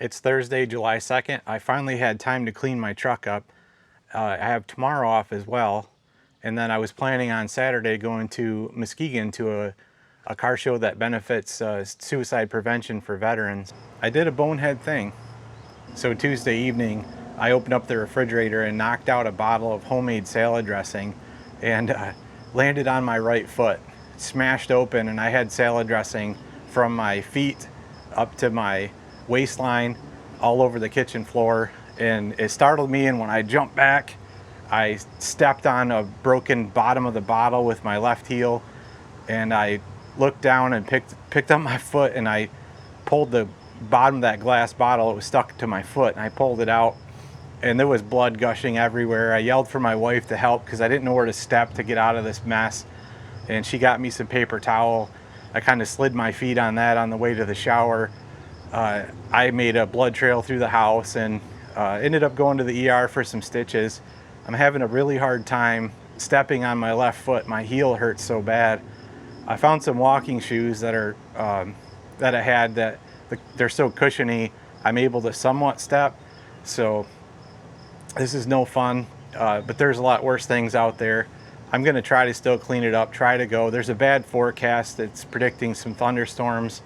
It's Thursday, July 2nd. I finally had time to clean my truck up. I have tomorrow off as well. And then I was planning on Saturday going to Muskegon to a car show that benefits suicide prevention for veterans. I did a bonehead thing. So Tuesday evening, I opened up the refrigerator and knocked out a bottle of homemade salad dressing and landed on my right foot. Smashed open, and I had salad dressing from my feet up to my waistline, all over the kitchen floor, and it startled me, and when I jumped back, I stepped on a broken bottom of the bottle with my left heel, and I looked down and picked up my foot, and I pulled the bottom of that glass bottle. It was stuck to my foot, and I pulled it out, and there was blood gushing everywhere. I yelled for my wife to help because I didn't know where to step to get out of this mess, and she got me some paper towel. I kind of slid my feet on that on the way to the shower. I made a blood trail through the house and ended up going to the ER for some stitches. I'm having a really hard time stepping on my left foot. My heel hurts so bad. I found some walking shoes that are that I had that they're so cushiony. I'm able to somewhat step. So this is no fun, but there's a lot worse things out there. I'm going to try to still clean it up, try to go. There's a bad forecast that's predicting some thunderstorms.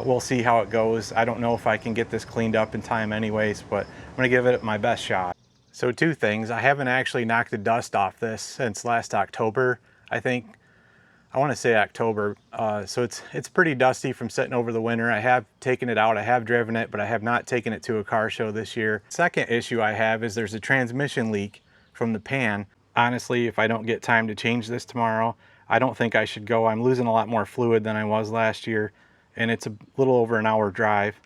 We'll see how it goes. I don't know if I can get this cleaned up in time anyways, but I'm gonna give it my best shot. So two things. I haven't actually knocked the dust off this since last October. I want to say October. So it's pretty dusty from sitting over the winter. I have taken it out, I have driven it, but I have not taken it to a car show this year. Second issue I have is there's a transmission leak from the pan. Honestly, if I don't get time to change this tomorrow, I don't think I should go. I'm losing a lot more fluid than I was last year, and it's a little over an hour drive.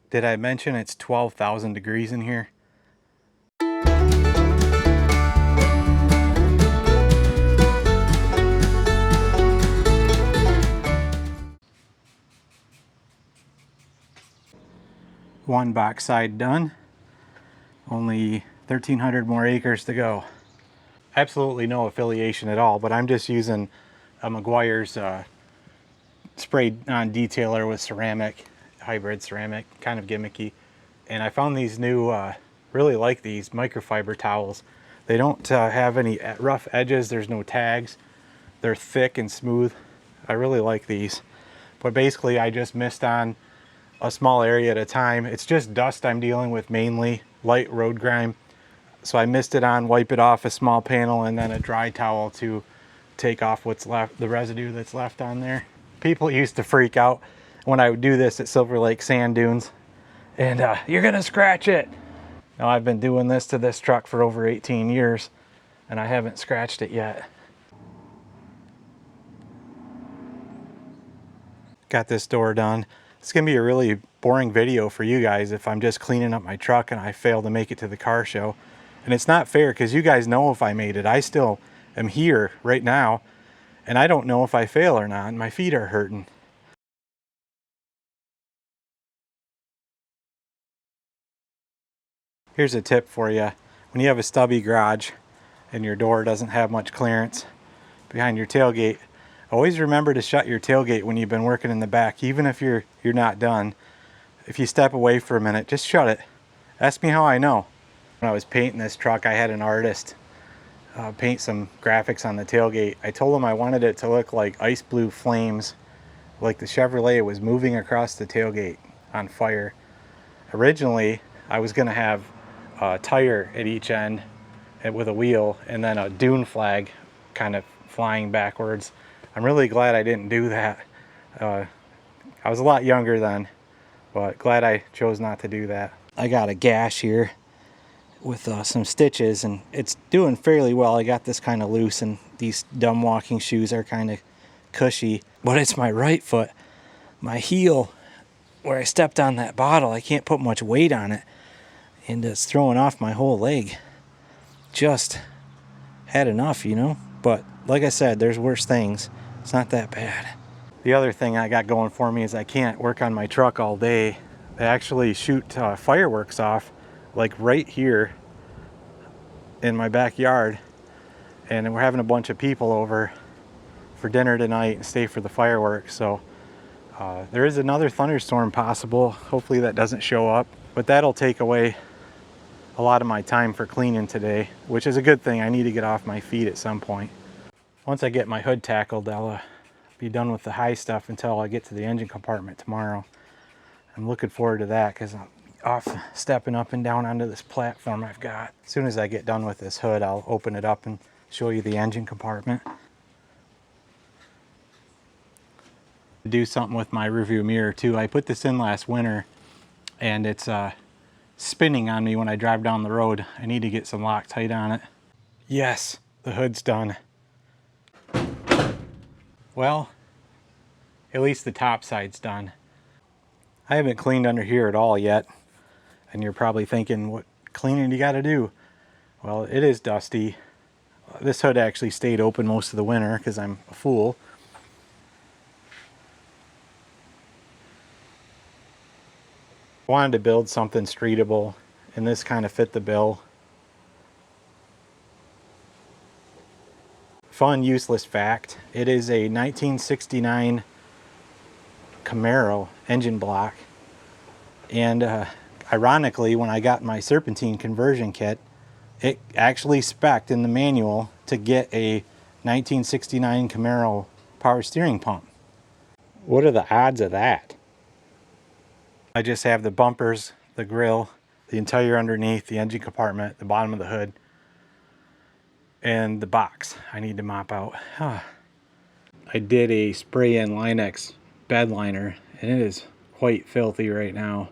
Did I mention it's 12,000 degrees in here? One box side done. Only 1,300 more acres to go. Absolutely no affiliation at all, but I'm just using a Meguiar's sprayed on detailer with ceramic, hybrid ceramic, kind of gimmicky. And I found these new, really like these microfiber towels. They don't have any rough edges, there's no tags. They're thick and smooth. I really like these. But basically I just mist on a small area at a time. It's just dust I'm dealing with mainly, light road grime. So I mist it on, wipe it off a small panel, and then a dry towel to take off what's left, the residue that's left on there. People used to freak out when I would do this at Silver Lake sand dunes, and you're gonna scratch it. Now I've been doing this to this truck for over 18 years, and I haven't scratched it yet. Got this door done. It's gonna be a really boring video for you guys if I'm just cleaning up my truck and I fail to make it to the car show. And it's not fair because you guys know if I made it. I still am here right now, and I don't know if I fail or not. My feet are hurting. Here's a tip for you. When you have a stubby garage and your door doesn't have much clearance behind your tailgate, always remember to shut your tailgate when you've been working in the back, even if you're not done. If you step away for a minute, just shut it. Ask me how I know. When I was painting this truck, I had an artist paint some graphics on the tailgate. I told him I wanted it to look like ice blue flames, like the Chevrolet was moving across the tailgate on fire. Originally, I was gonna have a tire at each end with a wheel, and then a dune flag kind of flying backwards. I'm really glad I didn't do that. I was a lot younger then, but glad I chose not to do that. I got a gash here with some stitches, and it's doing fairly well. I got this kind of loose, and these dumb walking shoes are kind of cushy, but it's my right foot. My heel, where I stepped on that bottle, I can't put much weight on it, and it's throwing off my whole leg. Just had enough, you know? But like I said, there's worse things. It's not that bad. The other thing I got going for me is I can't work on my truck all day They actually shoot fireworks off like right here in my backyard, and we're having a bunch of people over for dinner tonight and stay for the fireworks. So there is another thunderstorm possible. Hopefully that doesn't show up, but that'll take away a lot of my time for cleaning today, which is a good thing. I need to get off my feet at some point. Once I get my hood tackled, I'll be done with the high stuff until I get to the engine compartment tomorrow. I'm looking forward to that because I'm off stepping up and down onto this platform I've got. As soon as I get done with this hood, I'll open it up and show you the engine compartment. Do something with my rearview mirror too. I put this in last winter and it's spinning on me when I drive down the road. I need to get some Loctite on it. Yes, the hood's done. Well, at least the top side's done. I haven't cleaned under here at all yet, and you're probably thinking, what cleaning do you got to do? Well, it is dusty. This hood actually stayed open most of the winter because I'm a fool. I wanted to build something streetable, and this kind of fit the bill. Fun, useless fact, it is a 1969 Camaro engine block, and ironically, when I got my serpentine conversion kit, it actually spec'd in the manual to get a 1969 Camaro power steering pump. What are the odds of that? I just have the bumpers, the grill, the interior underneath, the engine compartment, the bottom of the hood, and the box I need to mop out. I did a spray-in Line-X bed liner, and it is quite filthy right now.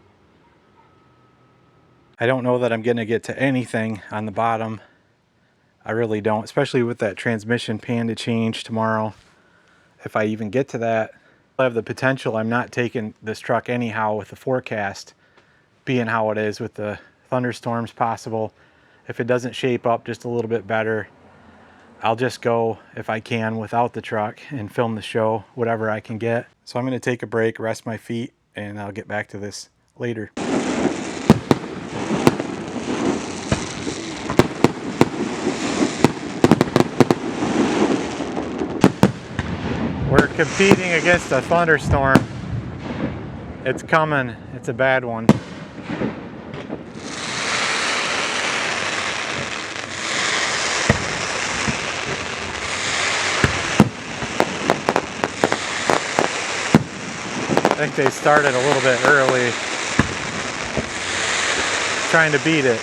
I don't know that I'm going to get to anything on the bottom. I really don't, especially with that transmission pan to change tomorrow. If I even get to that, I have the potential. I'm not taking this truck anyhow with the forecast being how it is with the thunderstorms possible. If it doesn't shape up just a little bit better, I'll just go, if I can, without the truck and film the show, whatever I can get. So I'm going to take a break, rest my feet, and I'll get back to this later. We're competing against a thunderstorm. It's coming. It's a bad one. I think they started a little bit early, trying to beat it.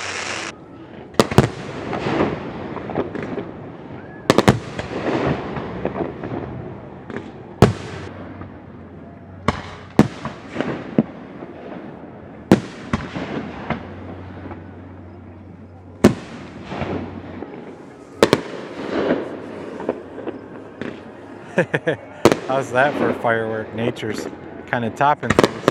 How's that for a firework? Nature's kind of topping things.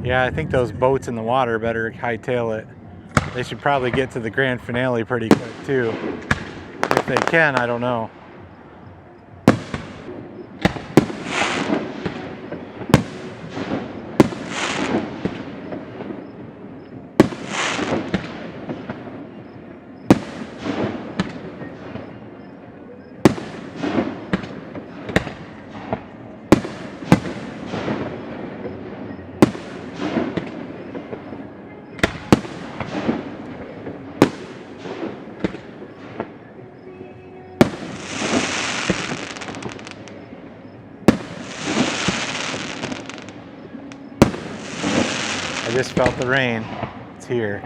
Yeah, I think those boats in the water better hightail it. They should probably get to the grand finale pretty quick too. If they can, I don't know. I just felt the rain. It's here.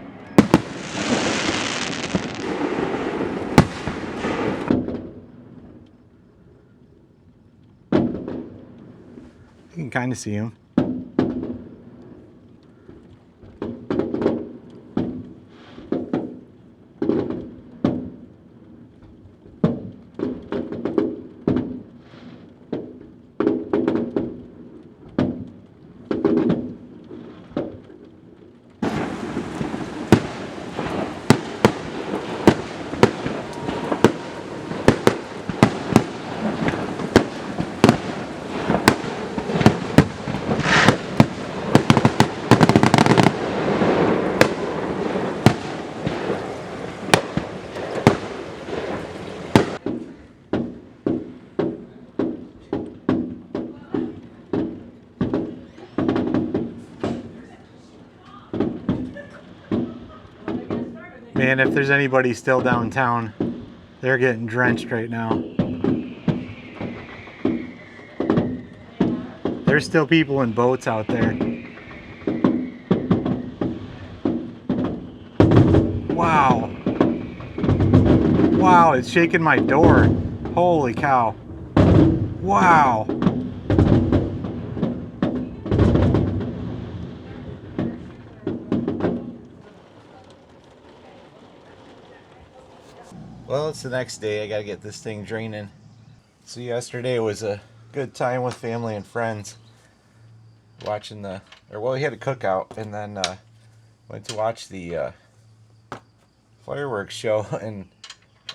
You can kind of see him. Man, if there's anybody still downtown, they're getting drenched right now. There's still people in boats out there. Wow. Wow, it's shaking my door. Holy cow. Wow. Well, it's the next day. I gotta get this thing draining. So yesterday was a good time with family and friends. Watching we had a cookout and then went to watch the fireworks show, and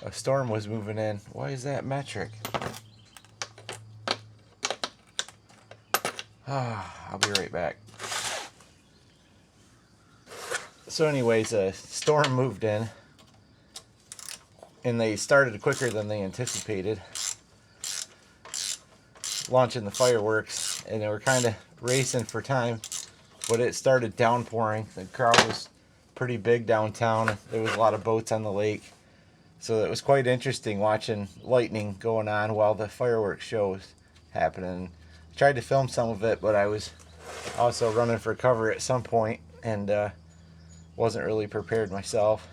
a storm was moving in. Why is that metric? I'll be right back. So anyways, a storm moved in, and they started quicker than they anticipated, launching the fireworks, and they were kind of racing for time, but it started downpouring. The crowd was pretty big downtown. There was a lot of boats on the lake, so it was quite interesting watching lightning going on while the fireworks show was happening. I tried to film some of it, but I was also running for cover at some point and wasn't really prepared myself.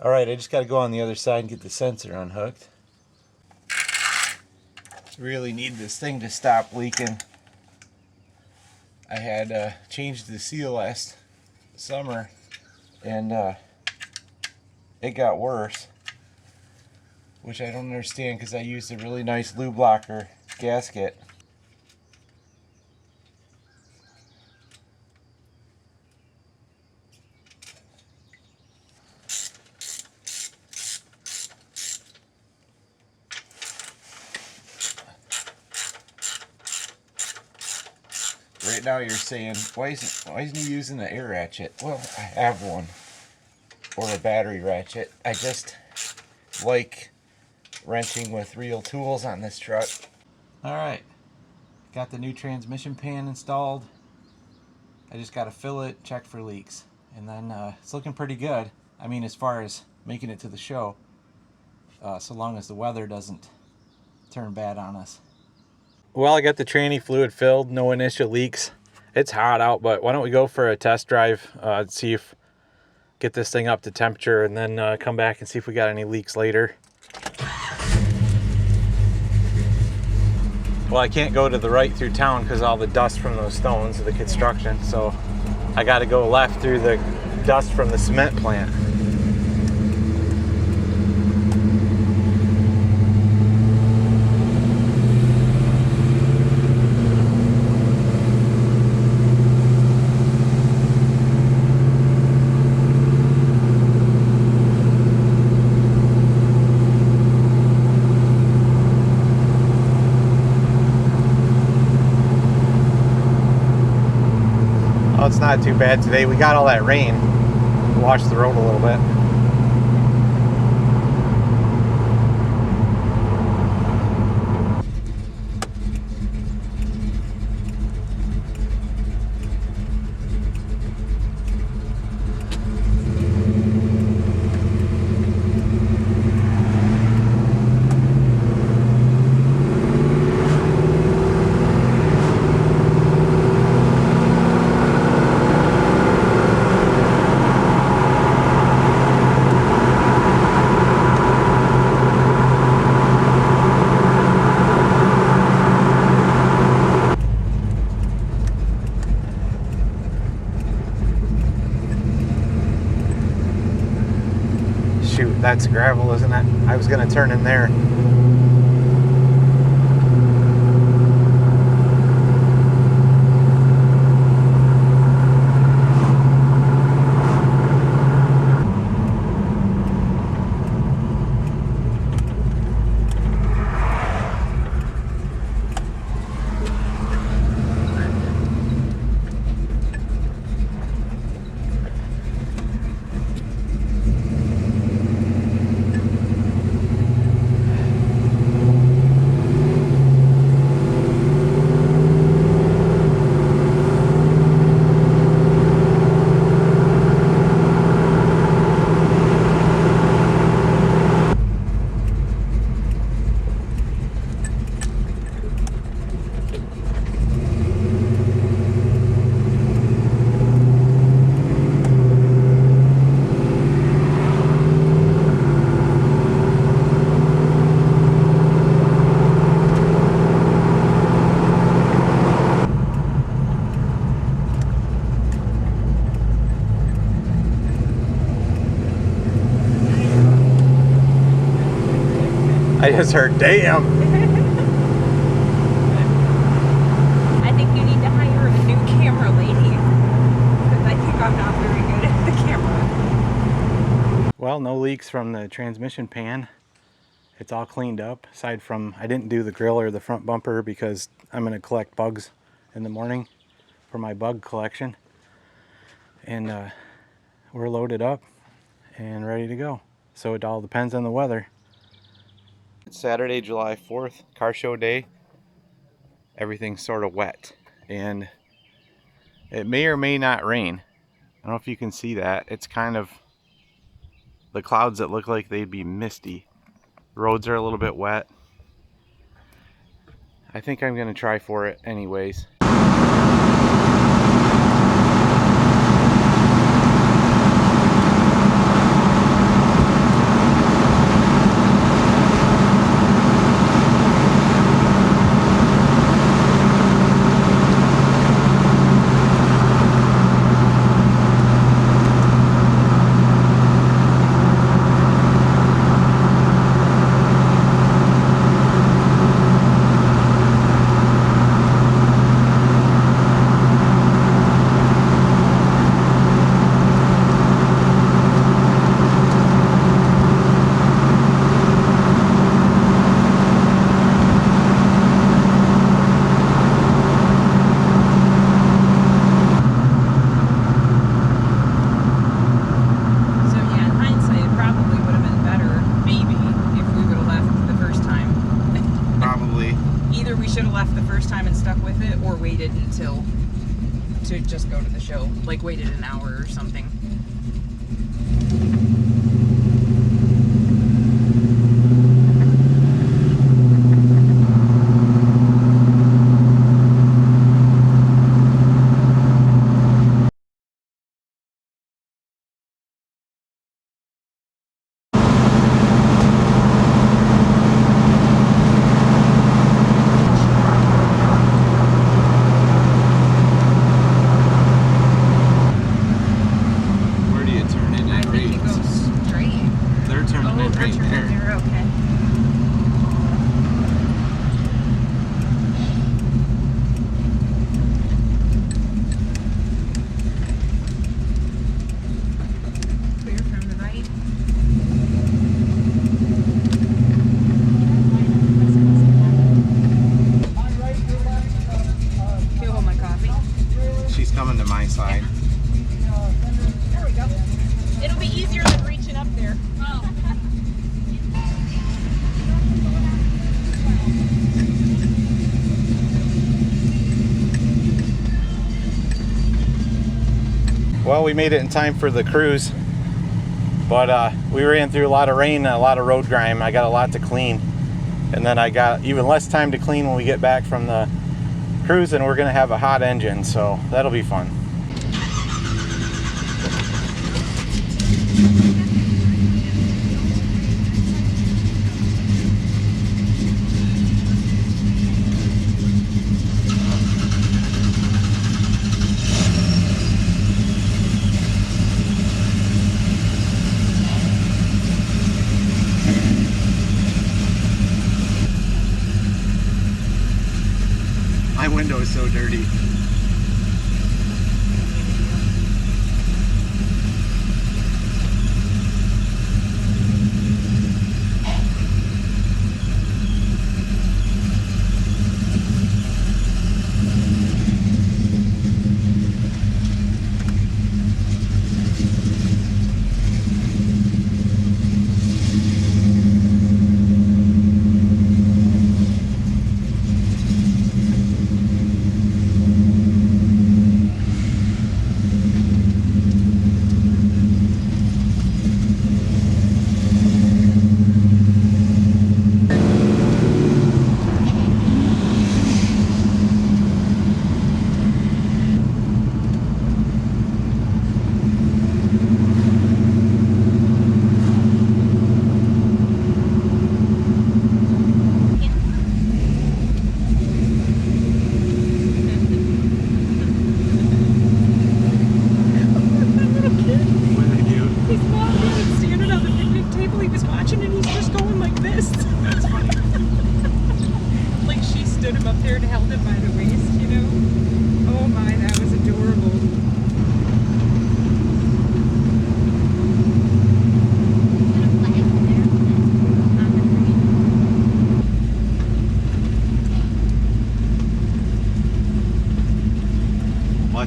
Alright, I just got to go on the other side and get the sensor unhooked. Really need this thing to stop leaking. I had changed the seal last summer, and it got worse, which I don't understand because I used a really nice lube blocker gasket. Right now you're saying, why isn't he using an air ratchet? Well, I have one, or a battery ratchet. I just like wrenching with real tools on this truck. Alright, got the new transmission pan installed. I just got to fill it, check for leaks, and then it's looking pretty good. I mean, as far as making it to the show, so long as the weather doesn't turn bad on us. Well, I got the tranny fluid filled, no initial leaks. It's hot out, but why don't we go for a test drive, see if get this thing up to temperature, and then come back and see if we got any leaks later. Well, I can't go to the right through town because all the dust from those stones of the construction, so I got to go left through the dust from the cement plant. Oh, it's not too bad today. We got all that rain. Washed the road a little bit. Shoot, that's gravel, isn't it? I was gonna turn in there. says her, damn. I think you need to hire a new camera lady. Because I think I'm not very good at the camera. Well, no leaks from the transmission pan. It's all cleaned up, aside from I didn't do the grill or the front bumper because I'm going to collect bugs in the morning for my bug collection. And we're loaded up and ready to go. So it all depends on the weather. It's Saturday, July 4th, car show day. Everything's sort of wet and it may or may not rain. I don't know if you can see that. It's kind of the clouds that look like they'd be misty. Roads are a little bit wet. I think I'm gonna try for it anyways. To just go to the show, like waited an hour or something. Well, we made it in time for the cruise, but we ran through a lot of rain and a lot of road grime. I got a lot to clean, and then I got even less time to clean when we get back from the cruise, and we're gonna have a hot engine, so that'll be fun. My window is so dirty.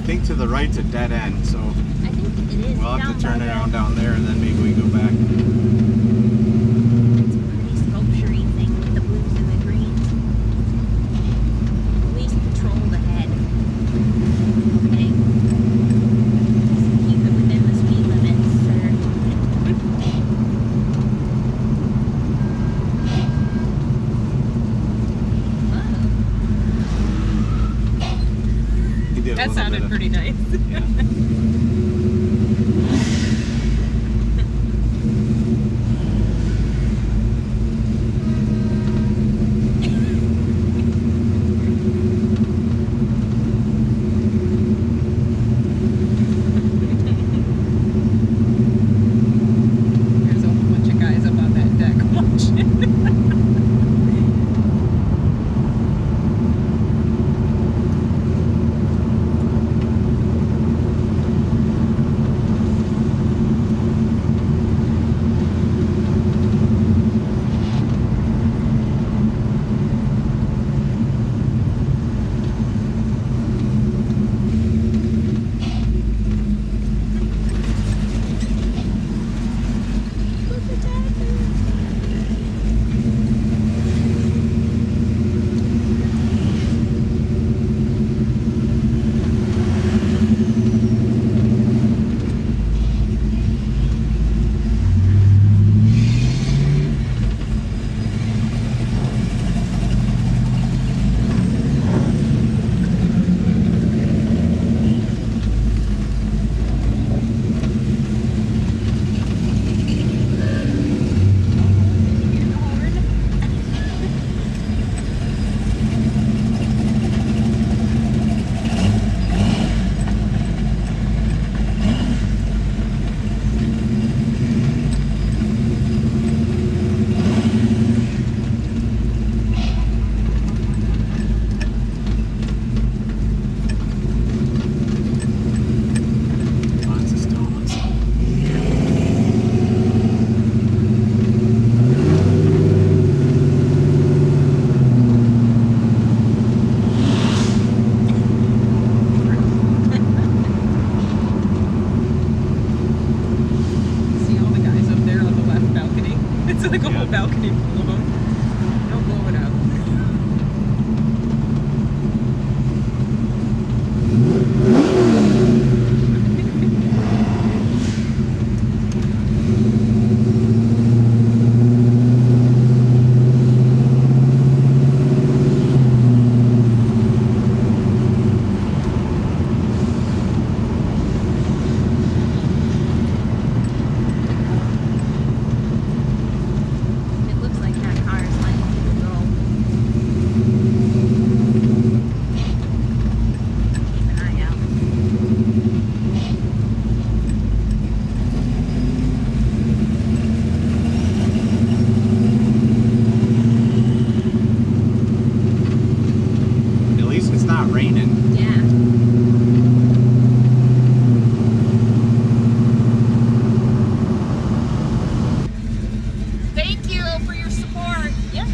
think to the right's a dead end, so I think it is. we'll have down to turn by around the- down there and then maybe we can go back. It's a pretty sculpture-y thing with the blues and the greens. Police patrol ahead. Okay. Just keep it within the speed limits, sir. He did a That little sounded bit of- pretty nice. There's a whole bunch of guys up on that deck watching. Lots of stones. See all the guys up there on the left balcony? It's like a Yeah. whole balcony full of them. Don't blow it up. It looks like that car is letting people go. Keep an eye out. At least it's not raining. Yeah. Thank you for your support. Yep.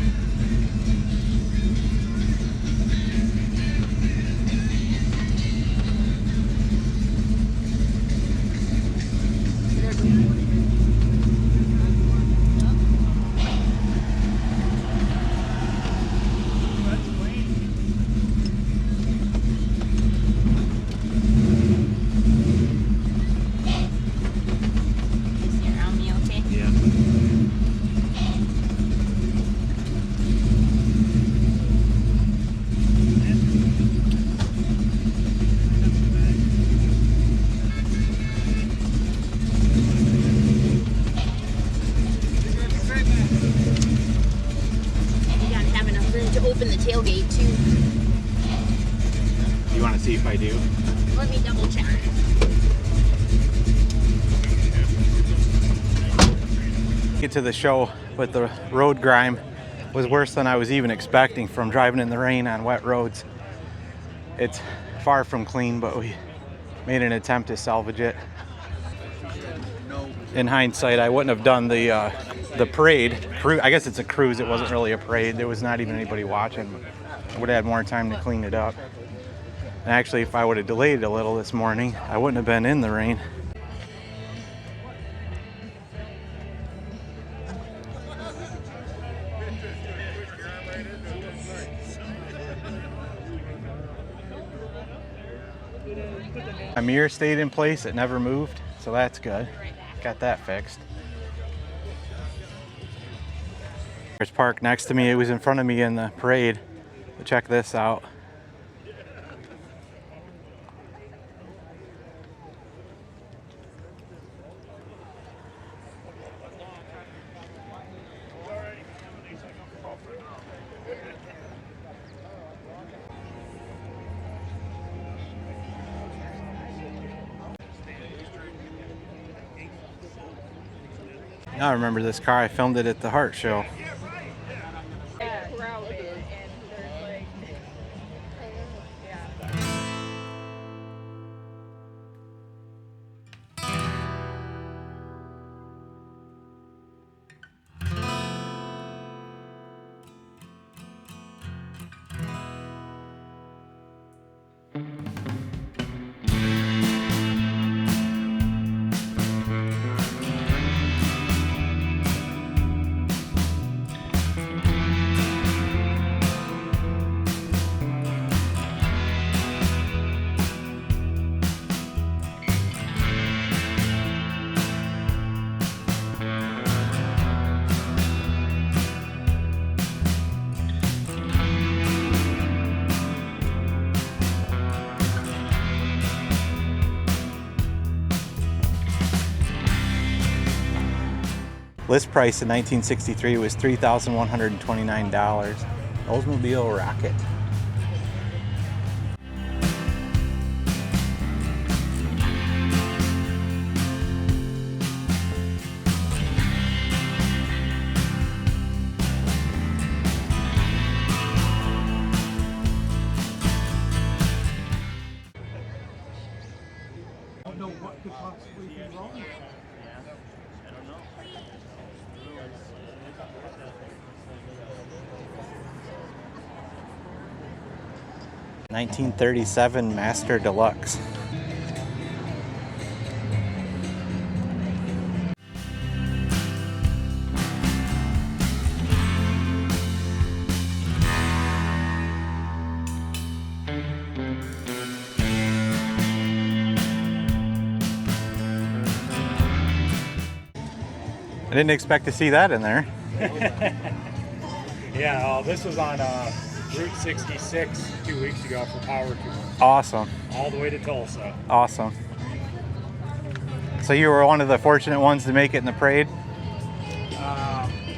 Is he around me okay? Yeah. You gotta have enough room to open the tailgate too. You want to see if I do? Let me double check. Get to the show, but the road grime was worse than I was even expecting from driving in the rain on wet roads. It's far from clean, but we made an attempt to salvage it. In hindsight, I wouldn't have done the parade. I guess it's a cruise. It wasn't really a parade. There was not even anybody watching. I would have had more time to clean it up. And actually, if I would have delayed it a little this morning, I wouldn't have been in the rain. My mirror stayed in place, it never moved, so that's good. Got that fixed. There's parked next to me, it was in front of me in the parade. Check this out. Now I remember this car, I filmed it at the Heart Show. Crowded and there's like, yeah. List price in 1963 was $3,129. Oldsmobile Rocket. I don't know what could possibly be wrong with that. 1937 Master Deluxe. I didn't expect to see that in there. Yeah, this was on Route 66 2 weeks ago for Power Tour, Awesome. all the way to Tulsa. Awesome. So you were one of the fortunate ones to make it in the parade?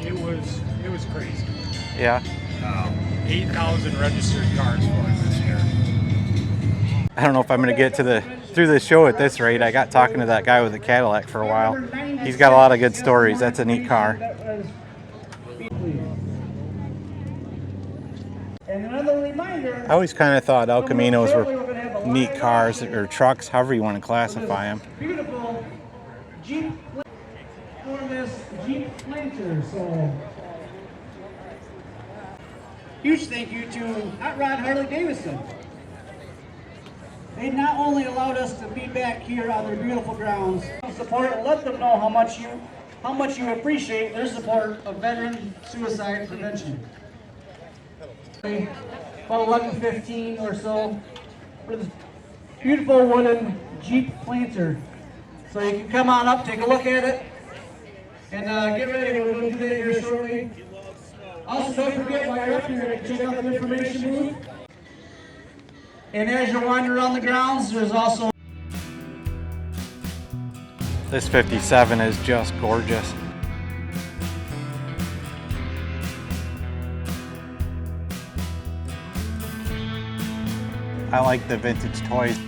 It was crazy. Yeah. 8,000 registered cars for it this year. I don't know if I'm going to get through this show at this rate. I got talking to that guy with the Cadillac for a while. He's got a lot of good stories. That's a neat car. And another reminder, I always kind of thought El Caminos were neat cars or trucks, however you want to classify them. beautiful Jeep for this Jeep Planter. So, huge thank you to Hot Rod Harley Davidson. They not only allowed us to be back here on their beautiful grounds, support and let them know how much you appreciate their support of veteran suicide prevention. About 11:15 or so for this beautiful wooden Jeep Planter. So you can come on up, take a look at it, and get ready. We're going to do that here shortly. Also, don't forget while you're up here, check out the information booth. And as you're wandering around the grounds, there's also This 57 is just gorgeous. I like the vintage toys.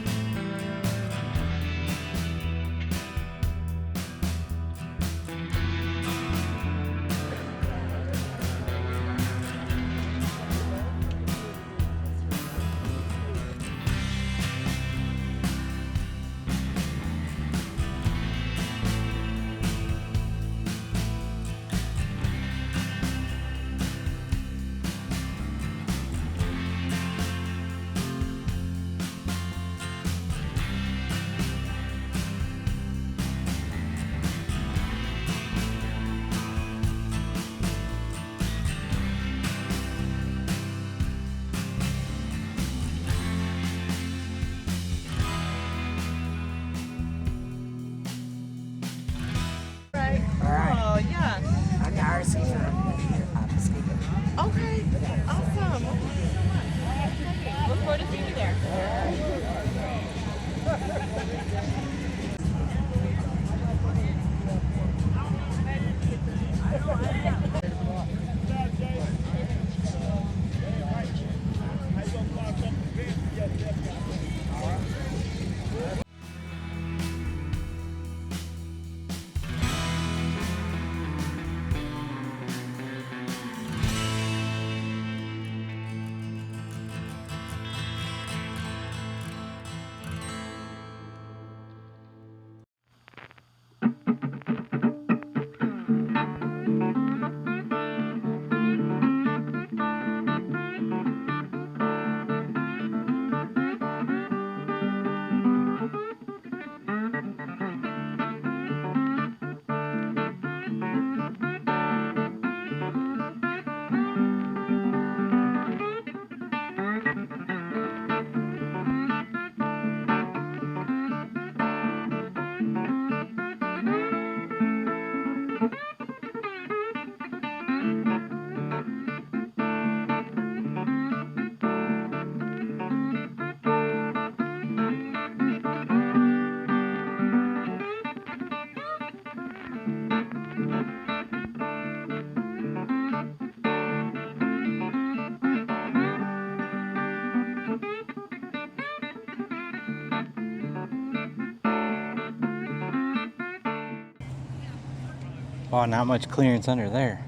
Wow, not much clearance under there.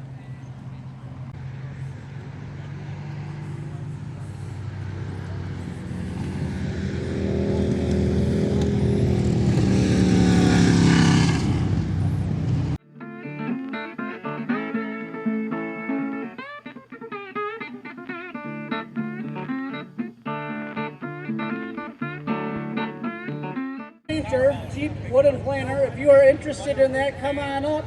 Jeep wooden planter. If you are interested in that, come on up.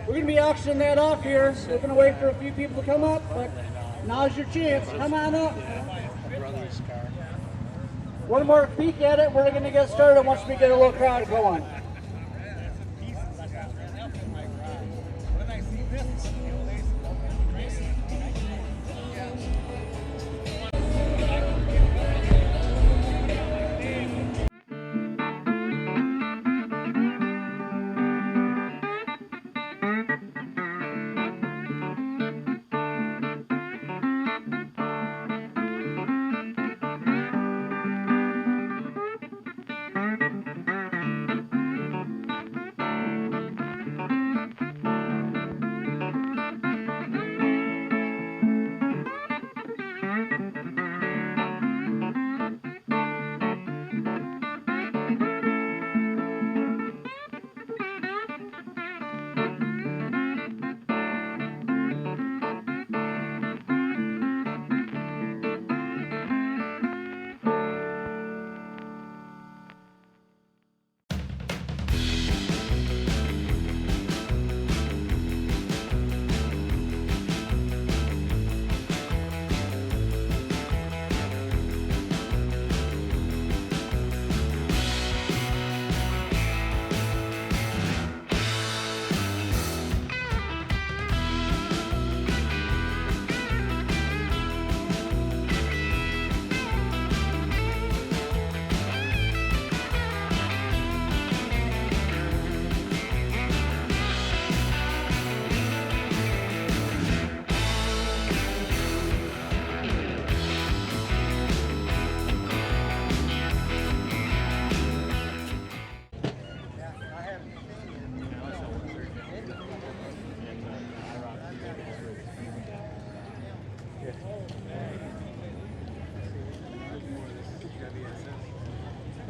We're going to be auctioning that off here. We're going to wait for a few people to come up, but now's your chance. Come on up. One more peek at it. We're going to get started once we get a little crowd going.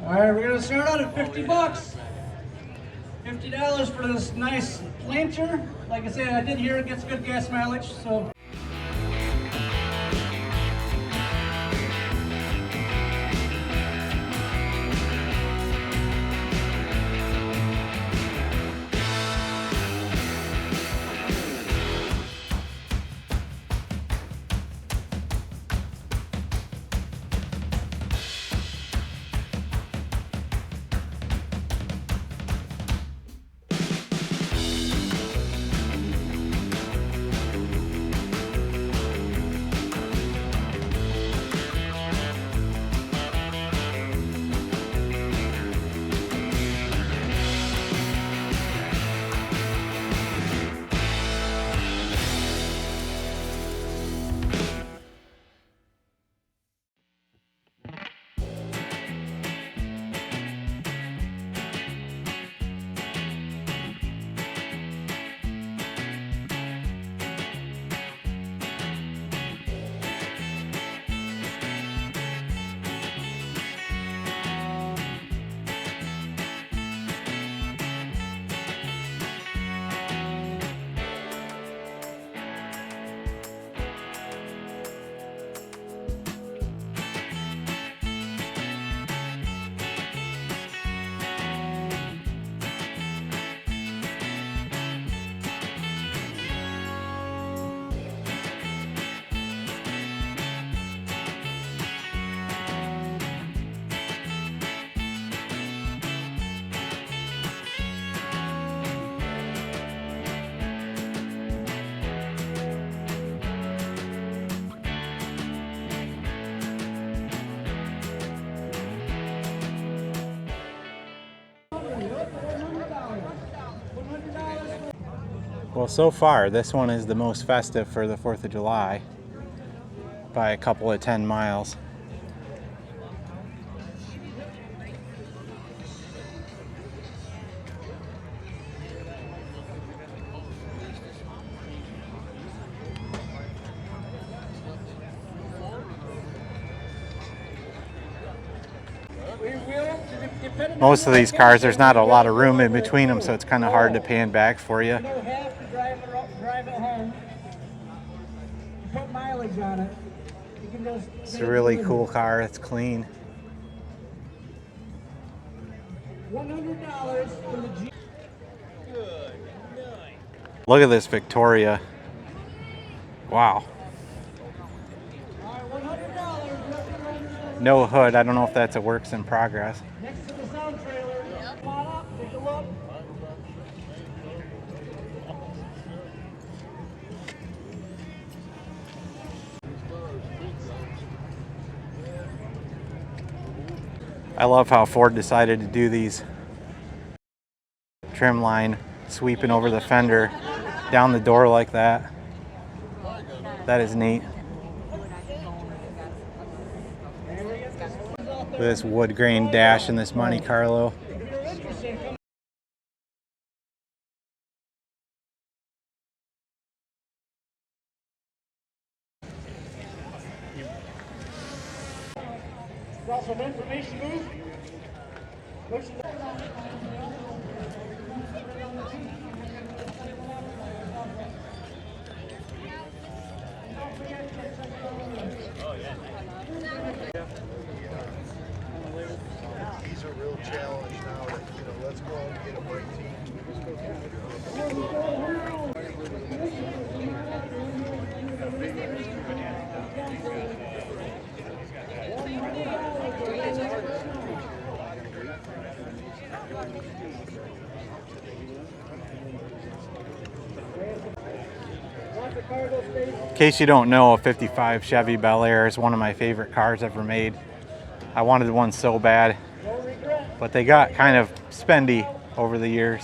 All right, we're going to start out at 50 bucks. $50 for this nice planter. Like I said, I did hear it gets good gas mileage, so. Well, so far, this one is the most festive for the 4th of July by a couple of 10 miles. Most of these cars, there's not a lot of room in between them, so it's kind of hard to pan back for you. You don't have to drive it home. You put mileage on it. You can just It's a really cool car. It's clean. $100 for the Jeep. Look at this Victoria. Wow. All right, $100. No hood. I don't know if that's a works in progress. Next to the sound trailer. Come on up, take a look. I love how Ford decided to do these trim line sweeping over the fender down the door like that. That is neat. Look at this wood grain dash in this Monte Carlo. There's also an information booth. He's a real challenge now. Let's go and get a break team. In case you don't know, a 55 Chevy Bel Air is one of my favorite cars ever made. I wanted one so bad, but they got kind of spendy over the years.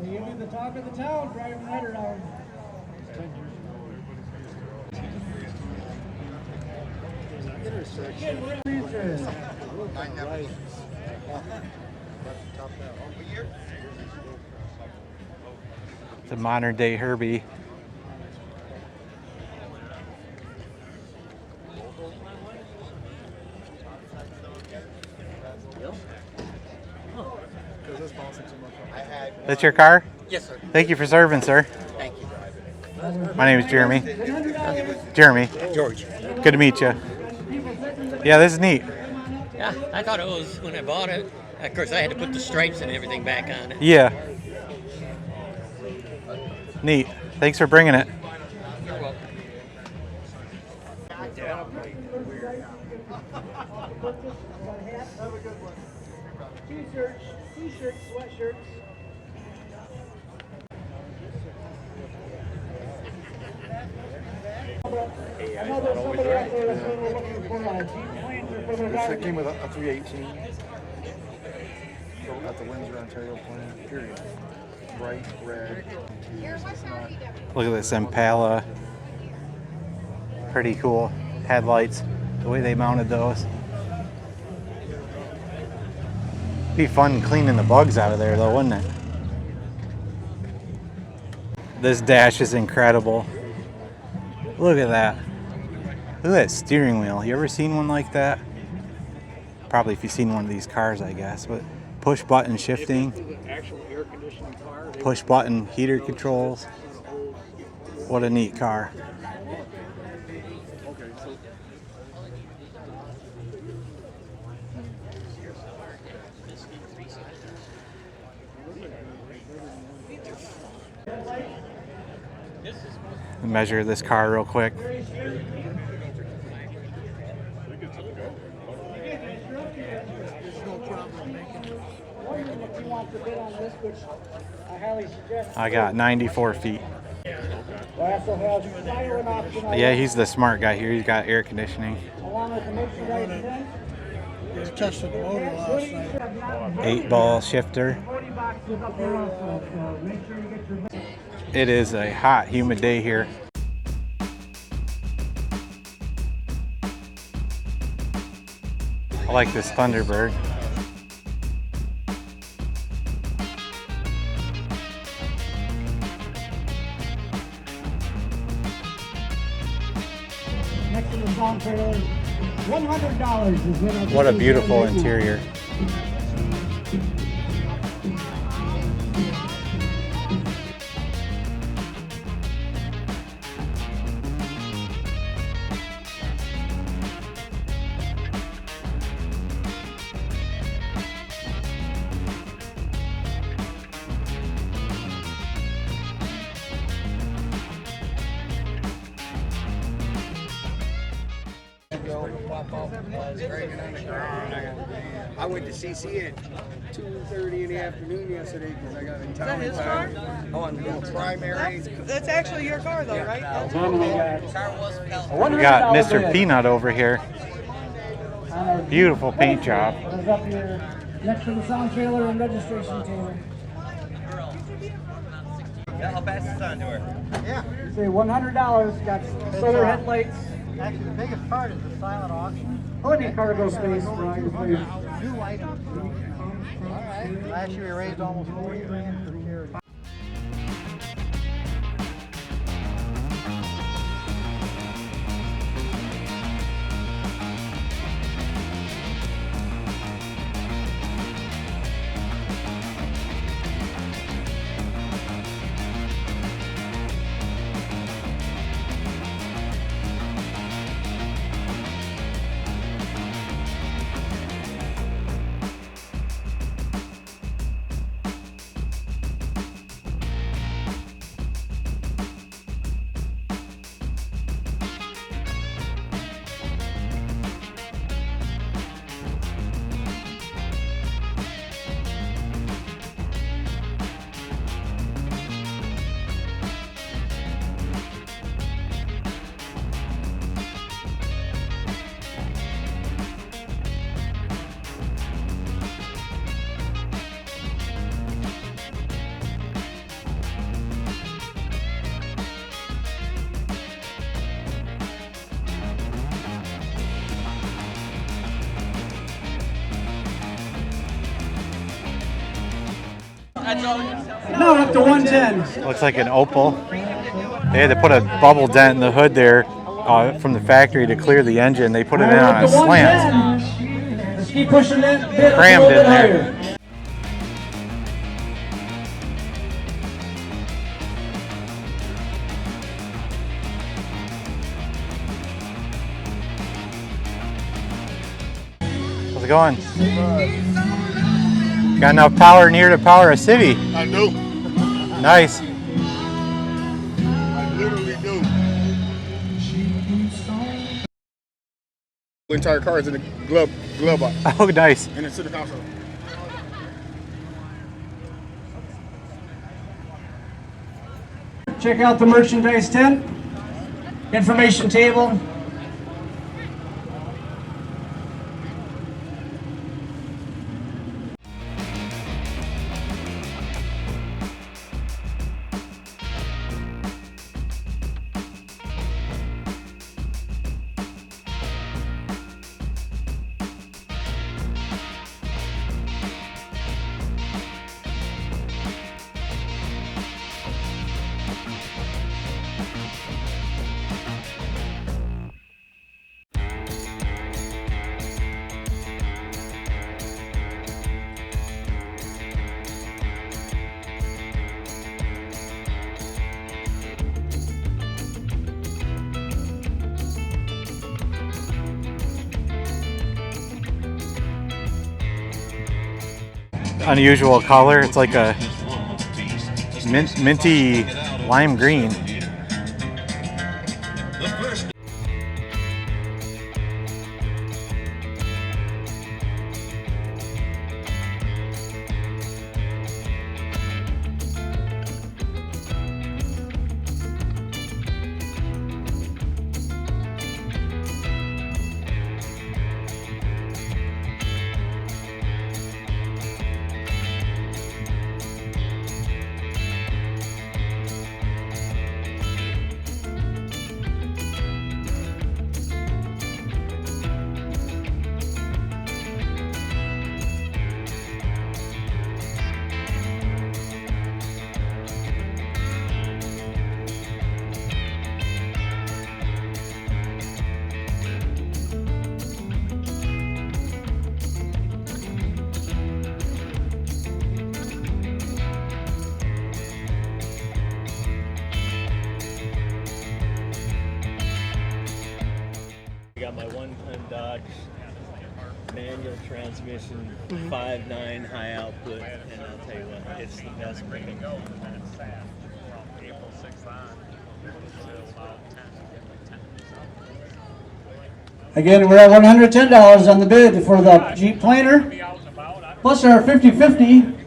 You'll be the talk of the town driving that around. It's a modern day Herbie. That's your car? Yes, sir. Thank you for serving, sir. Thank you. My name is Jeremy. Jeremy. George. Good to meet you. Yeah, this is neat. Yeah, I thought it was when I bought it. Of course, I had to put the stripes and everything back on it. Yeah. Neat. Thanks for bringing it. You're welcome. T-shirts, sweatshirts. I know there's somebody out there that's been looking for a Jeep Planter for their This garden. came with a 318. So at the Windsor, Ontario plant, period. Bright red. Look at this Impala. Pretty cool headlights, the way they mounted those. Be fun cleaning the bugs out of there though, wouldn't it? This dash is incredible. Look at that. Look at that steering wheel. You ever seen one like that? Probably if you've seen one of these cars, I guess. But push button shifting. Push button heater controls. What a neat car. Measure this car real quick. I got 94 feet. Yeah, he's the smart guy here. He's got air conditioning. 8-ball shifter. It is a hot, humid day here. I like this Thunderbird. sound trailer. $100 is what I'll What a do beautiful right now. interior. I went to CC at 2:30 in the afternoon yesterday because I got in town in time. I wanted to go primary. That's actually your car, though, right? That's Then we We got Mr. Peanut over here. Beautiful paint job. It's up here next to the sound trailer and registration table. I'll pass this on to her. Say $100, got solar headlights. Actually, the biggest part is the silent auction. Plenty of cargo space for all your things. New items. All right. Last year we raised almost 40 grand for charity. Now up to 110. Looks like an Opal. They had to put a bubble dent in the hood there from the factory to clear the engine. They put it in on a slant. Let's keep pushing that bit Crammed a little in bit there. higher. How's it going? Got enough power near to power a city. I do. Nice. I literally do. The entire car is in the glove box, Oh, nice. and it's to the console. Check out the merchandise tent, information table. Unusual color. It's like a minty lime green. manual transmission, 5.9 high output, and I'll tell you what, it's the best pickup. Again, we're at $110 on the bid for the Jeep Planter, plus our 50/50.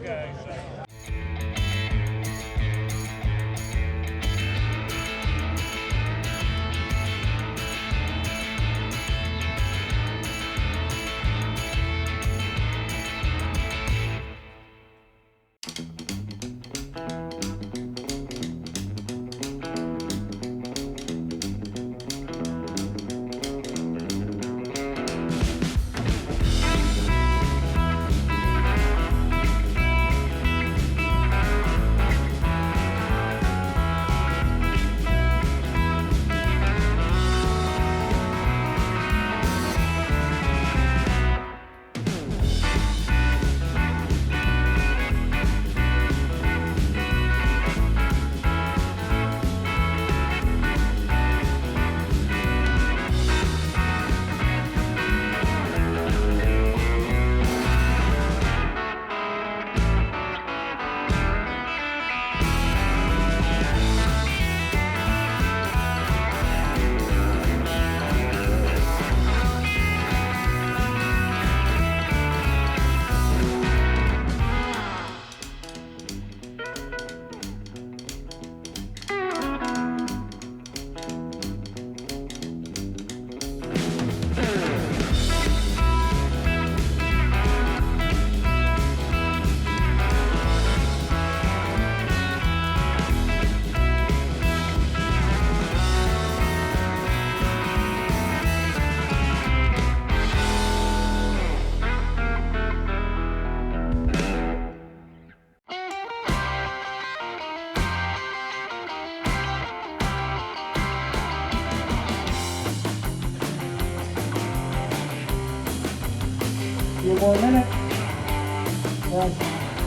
Few more minutes.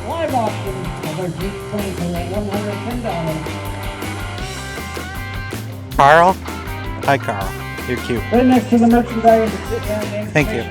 Live auction of our Jeep Planter at $110. Carl? Hi, Carl. You're cute. Right next to the merchandise. Thank you.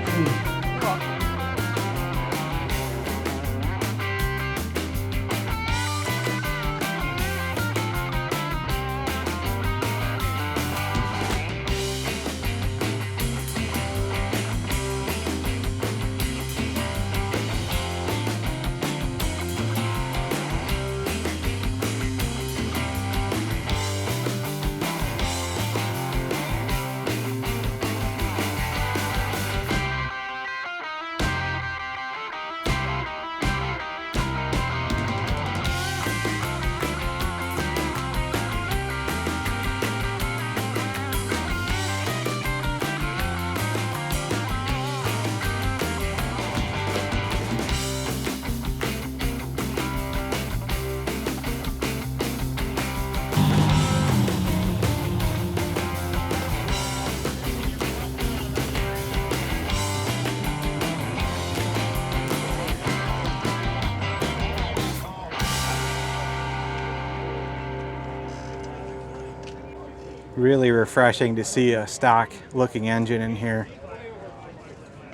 Really refreshing to see a stock looking engine in here.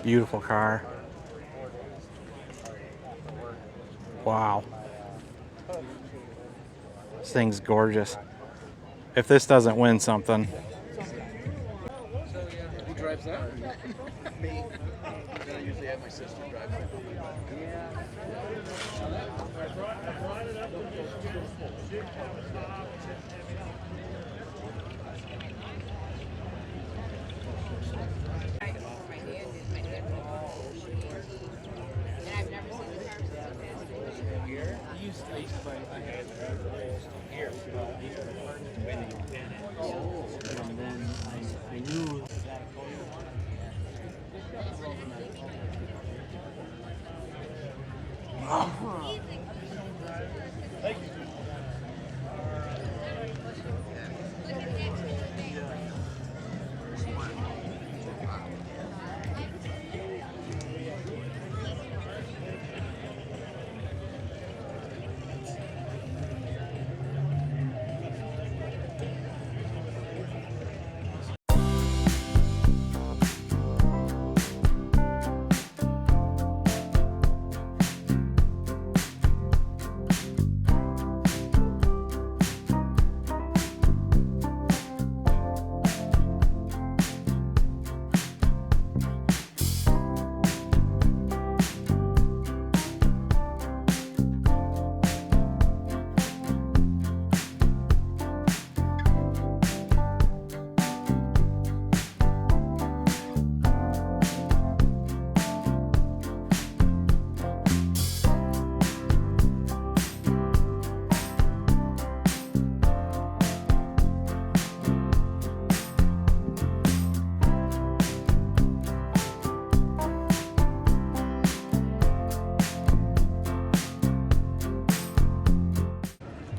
Beautiful car. Wow. This thing's gorgeous. If this doesn't win something. Who drives that? Me. I usually have my sister drive it.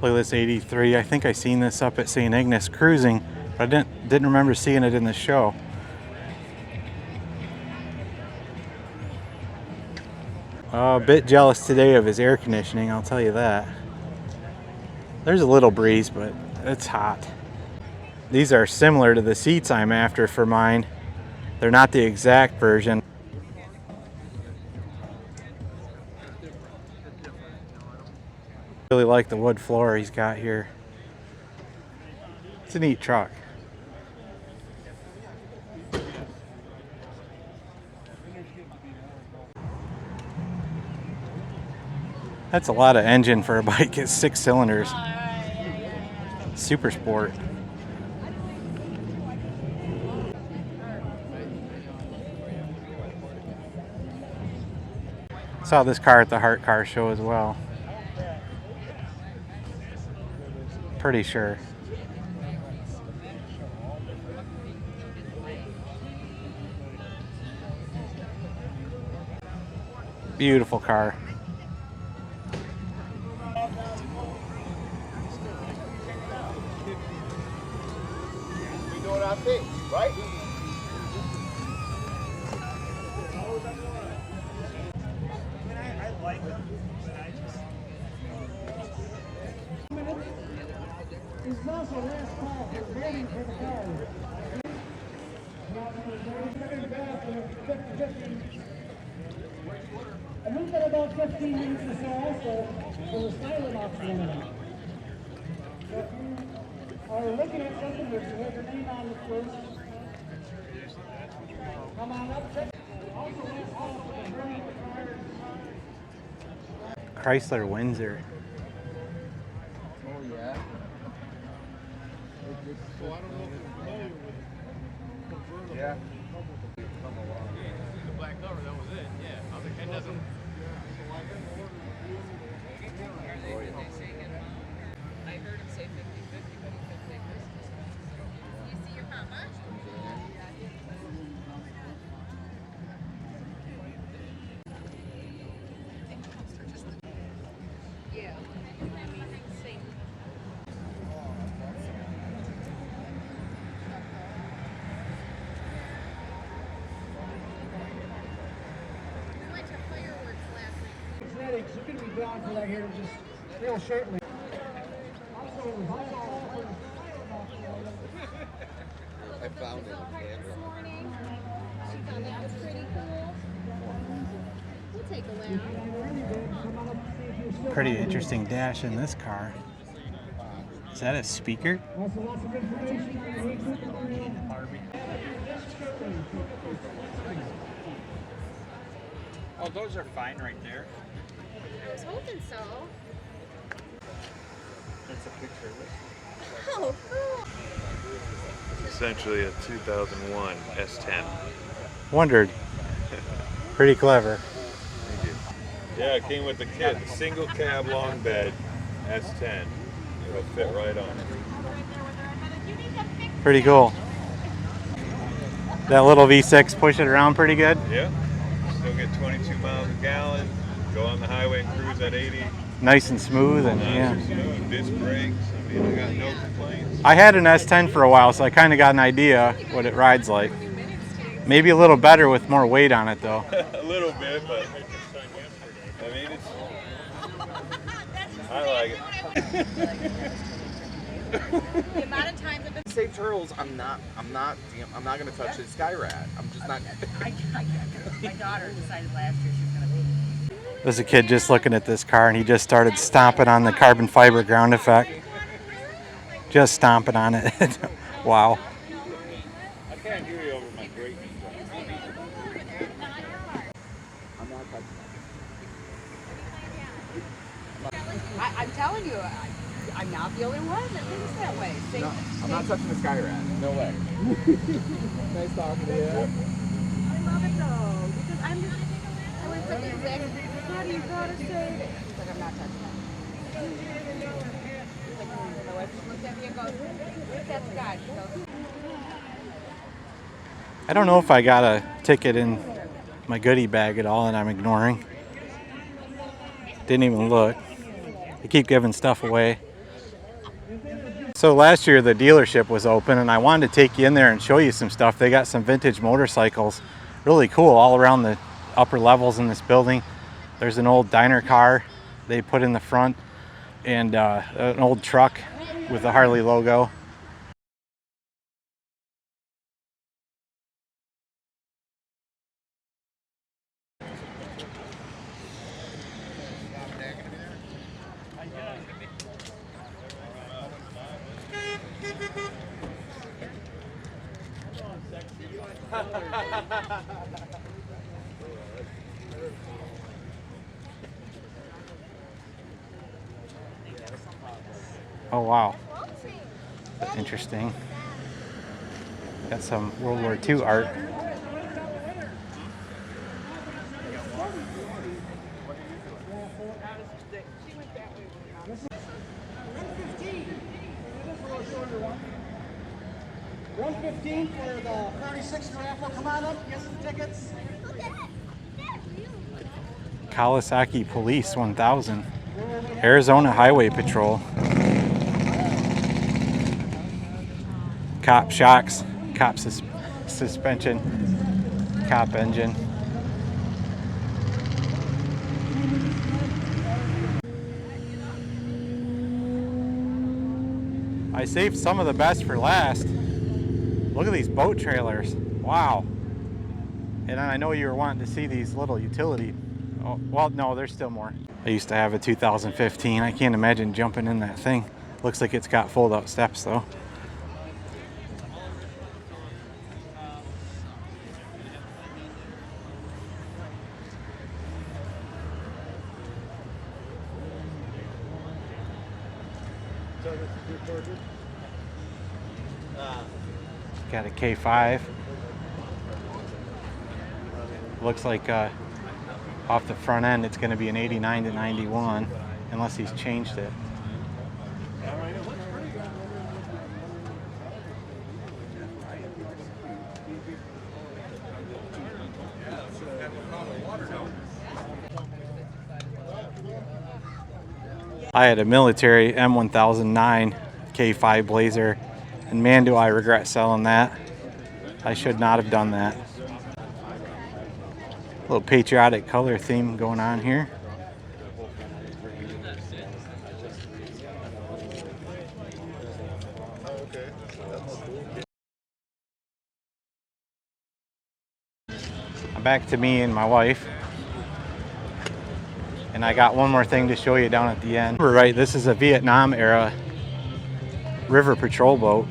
Look at this 83. I think I seen this up at St. Ignace cruising, but I didn't remember seeing it in the show. A bit jealous today of his air conditioning, I'll tell you that. There's a little breeze, but it's hot. These are similar to the seats I'm after for mine. They're not the exact version. Really like the wood floor he's got here. It's a neat truck. That's a lot of engine for a bike. It's 6 cylinders. Super sport. Saw this car at the Hart Car Show as well. Pretty sure. Beautiful car. You know what I think, right? It's also last call for voting for the car. And we've got about 15 minutes or so also for the silent auction. So if you are looking at something that you have your name on the first, come on up, check. Also last call for the voting for Chrysler Windsor. Oh, yeah. Yeah. The black cover, that was it. Yeah. I was like, that doesn't. I heard him say 50-50, but he couldn't say Christmas. You see your mama? Yeah. Same. We went to fireworks last night. Genetics, you're going to be down for that here just real shortly. I found it. This morning, she found that was pretty cool. We'll take a lap. Pretty interesting dash in this car. Is that a speaker? Also lots of information on HeyKoop Memorial. Oh, those are fine right there. I was hoping so. That's a picture of it. Oh, cool. Essentially a 2001 S10. Wondered. Pretty clever. Thank you. Yeah, it came with the kit. Single cab long bed S10. It'll fit right on. Pretty cool. That little V6 push it around pretty good. Yeah. Still get 22 miles a gallon. Go on the highway and cruise at 80. Nice and smooth and Nice yeah. and smooth. Disc brakes. I mean, I got no complaints. I had an S10 for a while, so I kind of got an idea what it rides like. Maybe a little better with more weight on it though. A little bit, but I mean, it's. I like it. The amount of times I've been. Say turtles, I'm not gonna touch his sky rat. I'm just not. My daughter decided last year she was gonna be. There's a kid just looking at this car and he just started stomping on the carbon fiber ground effect. Just stomping on it. Wow. I can't hear you over my brake. I'm not touching I'm telling you, I'm not the only one that thinks that way. it. No, I'm not touching the sky rat. No way. Nice talking to you. I love it though, because I was like, exactly, how do you gotta say it? She's like, I'm not touching it. Like, my wife just looked at me and goes, that's God. She goes, I don't know if I got a ticket in my goodie bag at all and I'm ignoring. Didn't even look. They keep giving stuff away. So last year the dealership was open and I wanted to take you in there and show you some stuff. They got some vintage motorcycles, really cool, all around the upper levels in this building. There's an old diner car they put in the front, and an old truck with the Harley logo. Oh wow, interesting. Got some World War II art. $115 for the 36 raffle. Come on up, get some tickets. Kawasaki Police 1000. Arizona Highway Patrol. Cop shocks, cop suspension, cop engine. I saved some of the best for last. Look at these boat trailers. Wow. And I know you were wanting to see these little utility. Oh, well, no, there's still more. I used to have a 2015. I can't imagine jumping in that thing. Looks like it's got fold-out steps though. Got a K5. Looks like off the front end it's going to be an 89 to 91 unless he's changed it. I had a military M1009 K5 Blazer, and man do I regret selling that. I should not have done that. A little patriotic color theme going on here. Back to me and my wife. And I got one more thing to show you down at the end. We're right, this is a Vietnam era river patrol boat.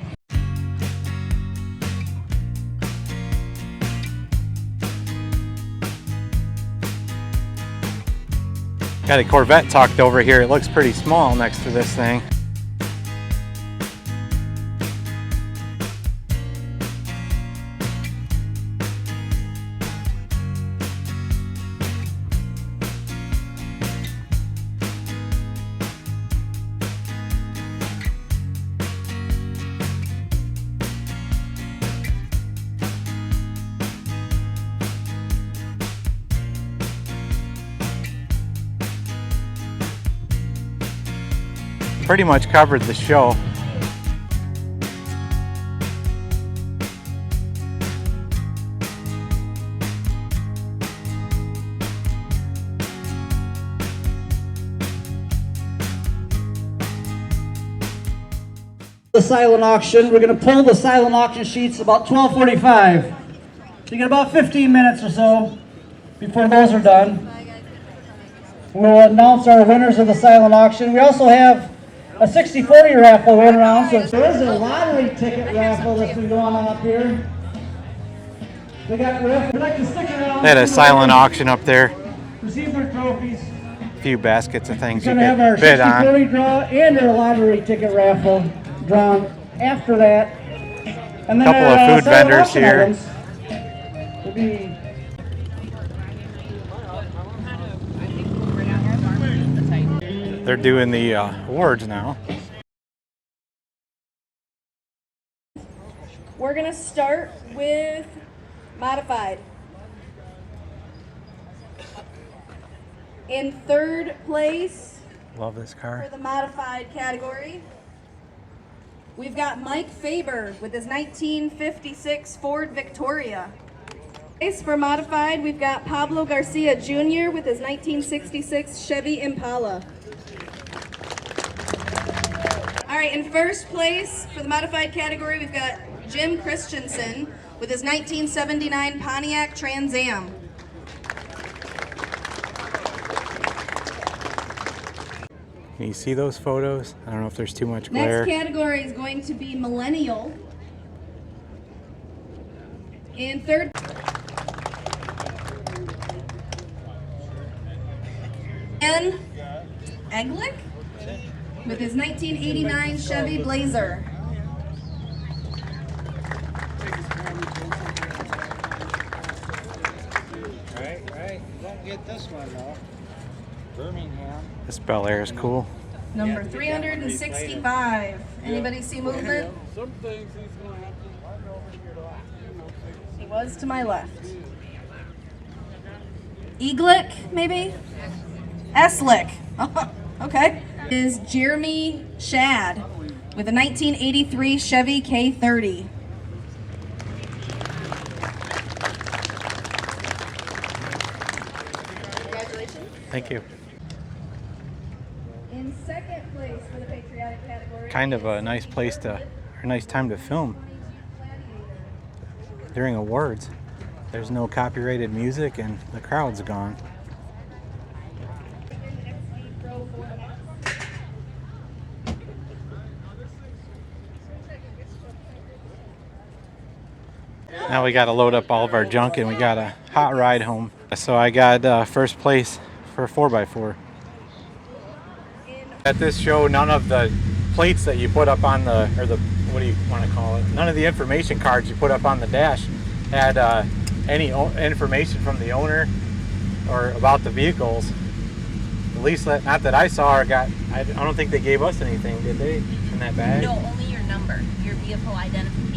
Got a Corvette tucked over here. It looks pretty small next to this thing. Pretty much covered the show. The silent auction. We're going to pull the silent auction sheets about 12:45. So you get about 15 minutes or so before those are done. We'll announce our winners of the silent auction. We also have a 60/40 raffle going around, so there is a lottery ticket raffle that's been going on up here. They got we'd like to stick around. They had a silent auction up there. Receive their trophies. A few baskets of things you We're going to have could bid our 60/40 on. draw and our lottery ticket raffle drawn after that. And then Couple of food silent vendors auction here. items will be They're doing the awards now. We're going to start with modified. In third place Love this car. for the modified category, we've got Mike Faber with his 1956 Ford Victoria. For modified, we've got Pablo Garcia Jr. with his 1966 Chevy Impala. All right, in first place for the modified category, we've got Jim Christensen with his 1979 Pontiac Trans Am. Can you see those photos? I don't know if there's too much glare. Next category is going to be Millennial. In third, Ben Eglick with his 1989 Chevy Blazer. Right. Don't get this one though. Birmingham. This Bel Air is cool. Number 365. Anybody see movement? Some things he's gonna have to. He was to my left. Eglick, maybe? Eslick. Okay. Is Jeremy Shad with a 1983 Chevy K30. Congratulations. Thank you. In second place for the patriotic category. Kind of a nice place to, or nice time to film during awards. There's no copyrighted music and the crowd's gone. Now we got to load up all of our junk and we got a hot ride home. So I got first place for 4x4. At this show, none of the plates that you put up on the, or the, what do you want to call it? None of the information cards you put up on the dash had any information from the owner or about the vehicles. At least not that I saw or got. I don't think they gave us anything, did they? In that bag? No, only your number, your vehicle identification